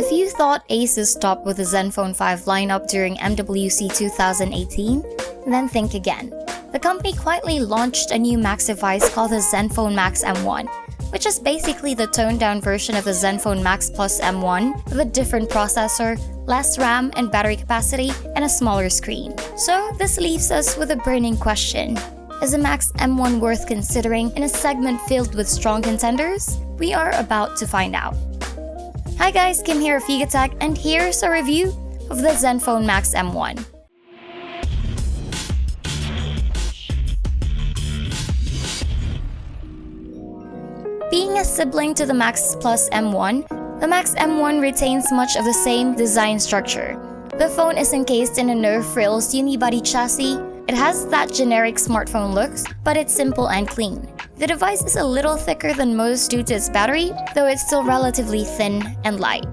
If you thought ASUS stopped with the ZenFone 5 lineup during MWC 2018, then think again. The company quietly launched a new Max device called the ZenFone Max M1, which is basically the toned-down version of the ZenFone Max Plus M1 with a different processor, less RAM and battery capacity, and a smaller screen. So this leaves us with a burning question. Is the Max M1 worth considering in a segment filled with strong contenders? We are about to find out. Hi guys, Kim here of YugaTech, and here's a review of the ZenFone Max M1. Being a sibling to the Max Plus M1, the Max M1 retains much of the same design structure. The phone is encased in a no-frills unibody chassis. It has that generic smartphone looks, but it's simple and clean. The device is a little thicker than most due to its battery, though it's still relatively thin and light.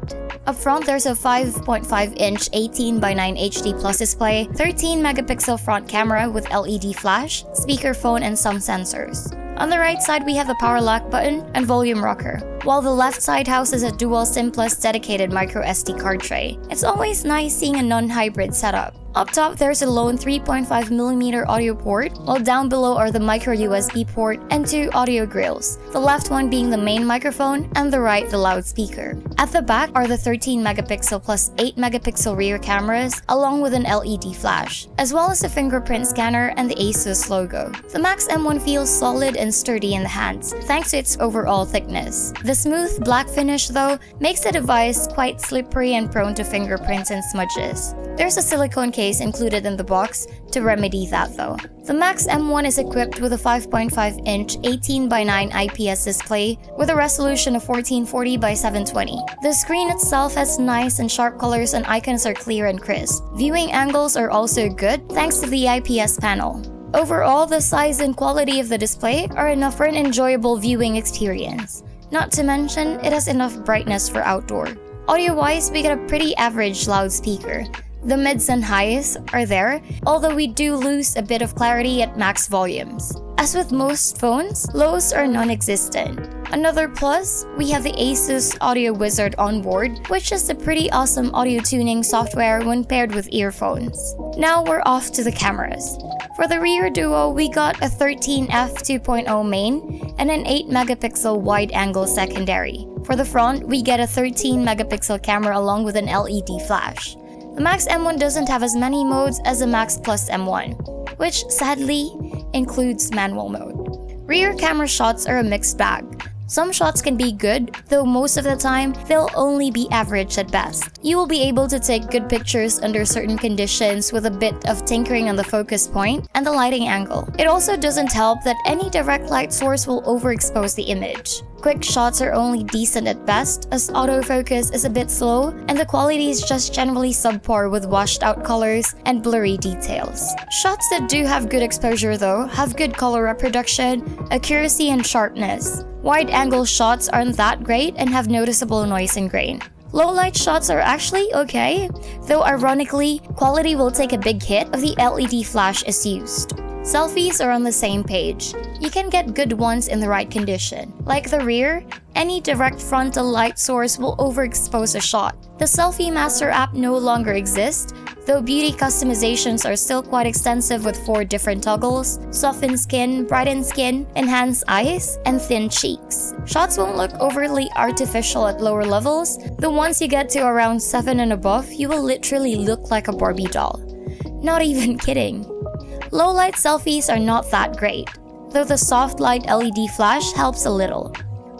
Up front, there's a 5.5-inch 18:9 HD Plus display, 13-megapixel front camera with LED flash, speakerphone, and some sensors. On the right side, we have the power lock button and volume rocker, while the left side houses a dual SIM Plus dedicated micro SD card tray. It's always nice seeing a non-hybrid setup. Up top, there's a lone 3.5mm audio port, while down below are the micro USB port and two audio grills, the left one being the main microphone and the right the loudspeaker. At the back are the 13-megapixel plus 8-megapixel rear cameras, along with an LED flash, as well as a fingerprint scanner and the ASUS logo. The Max M1 feels solid and sturdy in the hands, thanks to its overall thickness. The smooth black finish, though, makes the device quite slippery and prone to fingerprints and smudges. There's a silicone case included in the box to remedy that though. The Max M1 is equipped with a 5.5-inch 18:9 IPS display with a resolution of 1440 by 720. The screen itself has nice and sharp colors and icons are clear and crisp. Viewing angles are also good thanks to the IPS panel. Overall, the size and quality of the display are enough for an enjoyable viewing experience. Not to mention, it has enough brightness for outdoor. Audio-wise, we get a pretty average loudspeaker. The mids and highs are there, although we do lose a bit of clarity at max volumes. As with most phones, lows are non-existent. Another plus, we have the ASUS Audio Wizard on board, which is a pretty awesome audio tuning software when paired with earphones. Now we're off to the cameras. For the rear duo, we got a 13f 2.0 main and an 8-megapixel wide-angle secondary. For the front, we get a 13-megapixel camera along with an LED flash. The Max M1 doesn't have as many modes as the Max Plus M1, which sadly includes manual mode. Rear camera shots are a mixed bag. Some shots can be good, though most of the time, they'll only be average at best. You will be able to take good pictures under certain conditions with a bit of tinkering on the focus point and the lighting angle. It also doesn't help that any direct light source will overexpose the image. Quick shots are only decent at best, as autofocus is a bit slow and the quality is just generally subpar with washed out colors and blurry details. Shots that do have good exposure though have good color reproduction, accuracy, and sharpness. Wide-angle shots aren't that great and have noticeable noise and grain. Low-light shots are actually okay, though ironically, quality will take a big hit if the LED flash is used. Selfies are on the same page. You can get good ones in the right condition. Like the rear, any direct frontal light source will overexpose a shot. The Selfie Master app no longer exists, though beauty customizations are still quite extensive with 4 different toggles: soften skin, brighten skin, enhance eyes, and thin cheeks. Shots won't look overly artificial at lower levels, though once you get to around 7 and above, you will literally look like a Barbie doll. Not even kidding. Low-light selfies are not that great, though the soft light LED flash helps a little.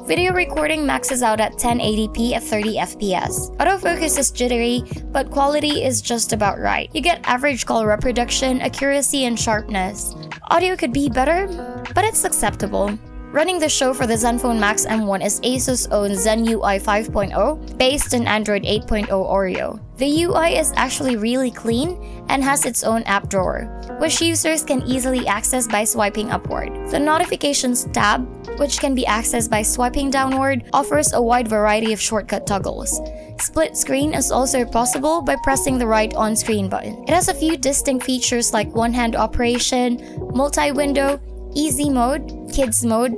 Video recording maxes out at 1080p at 30 FPS. Autofocus is jittery, but quality is just about right. You get average color reproduction, accuracy, and sharpness. Audio could be better, but it's acceptable. Running the show for the ZenFone Max M1 is ASUS' own Zen UI 5.0, based on Android 8.0 Oreo. The UI is actually really clean and has its own app drawer, which users can easily access by swiping upward. The Notifications tab, which can be accessed by swiping downward, offers a wide variety of shortcut toggles. Split screen is also possible by pressing the right on-screen button. It has a few distinct features like one-hand operation, multi-window, easy mode, kids mode,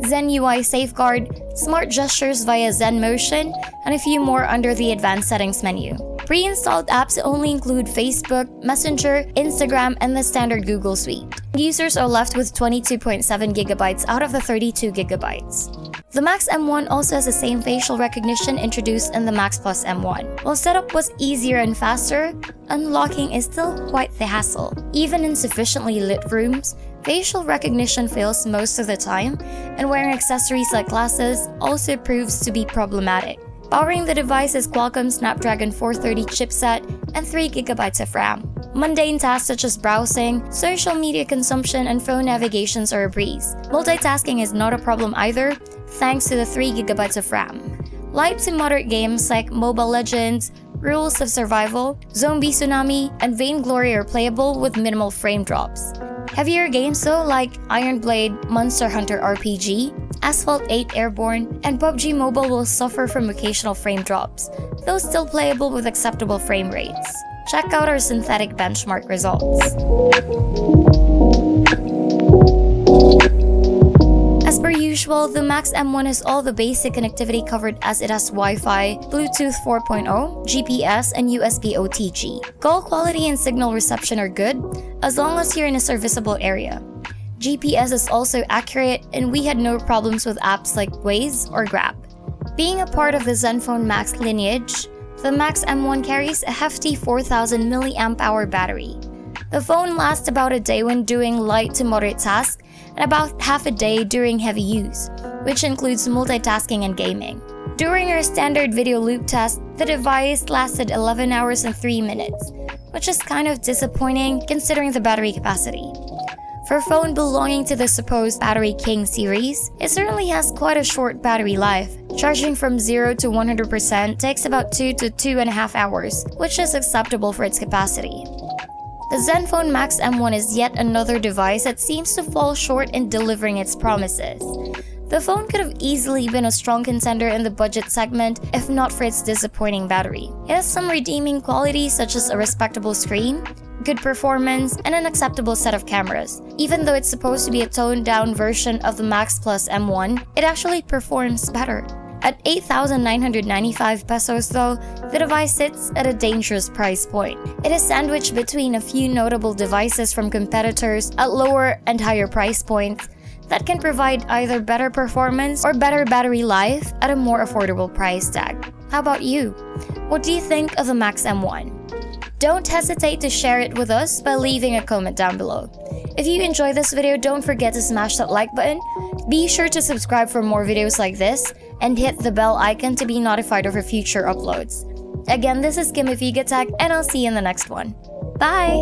Zen UI safeguard, smart gestures via Zen Motion, and a few more under the advanced settings menu. Pre-installed apps only include Facebook, Messenger, Instagram, and the standard Google Suite. Users are left with 22.7 GB out of the 32 GB. The Max M1 also has the same facial recognition introduced in the Max Plus M1. While setup was easier and faster, unlocking is still quite the hassle. Even in sufficiently lit rooms, facial recognition fails most of the time, and wearing accessories like glasses also proves to be problematic. Powering the device is Qualcomm's Snapdragon 430 chipset and 3 GB of RAM. Mundane tasks such as browsing, social media consumption, and phone navigations are a breeze. Multitasking is not a problem either, thanks to the 3 GB of RAM. Light to moderate games like Mobile Legends, Rules of Survival, Zombie Tsunami, and Vainglory are playable with minimal frame drops. Heavier games though, like Iron Blade, Monster Hunter RPG, Asphalt 8 Airborne, and PUBG Mobile will suffer from occasional frame drops, though still playable with acceptable frame rates. Check out our synthetic benchmark results. As per usual, the Max M1 has all the basic connectivity covered as it has Wi-Fi, Bluetooth 4.0, GPS, and USB OTG. Call quality and signal reception are good, as long as you're in a serviceable area. GPS is also accurate, and we had no problems with apps like Waze or Grab. Being a part of the ZenFone Max lineage, the Max M1 carries a hefty 4000 mAh battery. The phone lasts about a day when doing light to moderate tasks, and about half a day during heavy use, which includes multitasking and gaming. During our standard video loop test, the device lasted 11 hours and 3 minutes, which is kind of disappointing considering the battery capacity. For a phone belonging to the supposed Battery King series, it certainly has quite a short battery life. Charging from 0 to 100% takes about 2 to 2.5 hours, which is acceptable for its capacity. The ZenFone Max M1 is yet another device that seems to fall short in delivering its promises. The phone could have easily been a strong contender in the budget segment if not for its disappointing battery. It has some redeeming qualities such as a respectable screen, good performance, and an acceptable set of cameras. Even though it's supposed to be a toned-down version of the Max Plus M1, it actually performs better. At 8,995 pesos though, the device sits at a dangerous price point. It is sandwiched between a few notable devices from competitors at lower and higher price points that can provide either better performance or better battery life at a more affordable price tag. How about you? What do you think of the Max M1? Don't hesitate to share it with us by leaving a comment down below. If you enjoyed this video, don't forget to smash that like button, be sure to subscribe for more videos like this, and hit the bell icon to be notified of our future uploads. Again, this is Kim of YugaTech, and I'll see you in the next one. Bye!